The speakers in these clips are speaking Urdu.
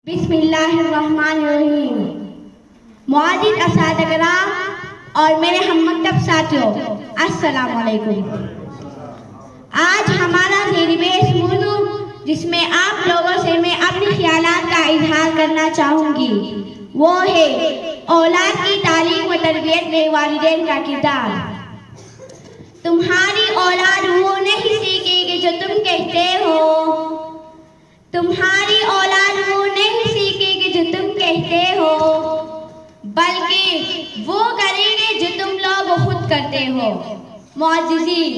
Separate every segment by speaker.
Speaker 1: بسم اللہ الرحمن الرحیم۔ معزز اساتذہ کرام اور میرے ہم مکتب ساتھیوں، السلام علیکم۔ آج ہمارا سیریز موضوع جس میں آپ لوگوں سے میں اپنے خیالات کا اظہار کرنا چاہوں گی وہ ہے اولاد کی تعلیم و تربیت میں والدین کا کردار۔ تمہاری اولاد وہ نہیں سیکھے گی جو تم کہتے ہو، تمہاری اولاد وہ نہیں سیکھے گی جو تم کہتے ہو، بلکہ وہ کرے گی جو تم لوگ خود کرتے ہو۔ معززین،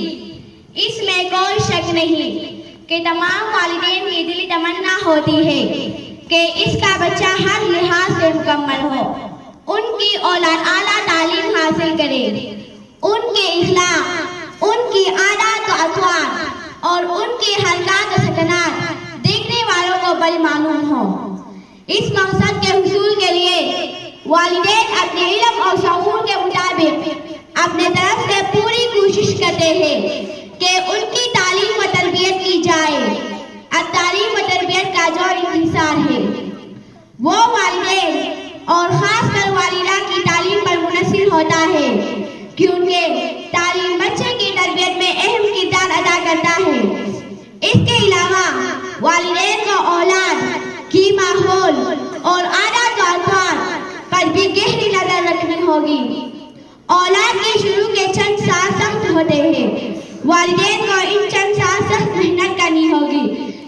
Speaker 1: اس میں کوئی شک نہیں کہ تمام والدین کی دلی تمنا ہوتی ہے کہ اس کا بچہ ہر لحاظ سے مکمل ہو، ان کی اولاد اعلیٰ تعلیم حاصل کرے، ان کے اخلاق، ان کی عادات و اطوار اور ان کی حرکات و سکنات دیکھنے والوں کو بڑی معلوم ہو۔ اس مقصد کے حصول کے لیے والدین اپنے علم اور شعور کے مطابق اپنے طرف سے پوری کوشش کرتے ہیں کہ ان کی تعلیم و تربیت کی جائے۔ اب تعلیم و تربیت کا جو انحصار ہے وہ والدین اور خاص کر والدہ کی تعلیم پر منحصر ہوتا ہے، کیونکہ تعلیم بچے کی تربیت میں اہم کردار ادا کرتا ہے۔ اس کے علاوہ والدین کو اولاد کی ماحول اور عادات و اطوار پر بھی گہری نظر رکھنی ہوگی۔ اولاد کے شروع کے چند سال سخت ہوتے ہیں، والدین کو ان چند سال سخت محنت کرنی ہوگی،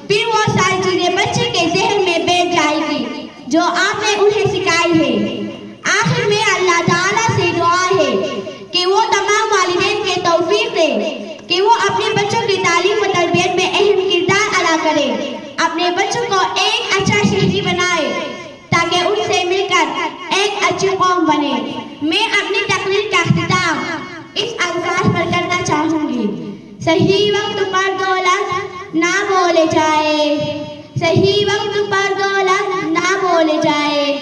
Speaker 1: پھر وہ ساری چیزیں بچے کے ذہن میں بیٹھ جائے گی جو آپ نے انہیں سکھائی ہے۔ آخر میں اللہ تعالیٰ سے دعا ہے کہ وہ تمام والدین کے توفیق دے کہ وہ اپنے بچوں کی تعلیم و تربیت میں اہم کردار ادا کرے، اپنے بچوں کو ایک اچھا شہری بنائے تاکہ ان سے مل کر ایک اچھی قوم بنے۔ میں اپنی تقریر کا اختتام اس الفاظ پر کرنا چاہوں گی: صحیح وقت پر دولت نہ بولے جائے، صحیح وقت پر دولت نہ بولے جائے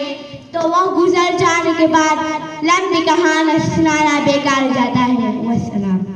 Speaker 1: تو وہ گزر جانے کے بعد لمبی کہانی سنانا بیکار جاتا ہے۔ والسلام۔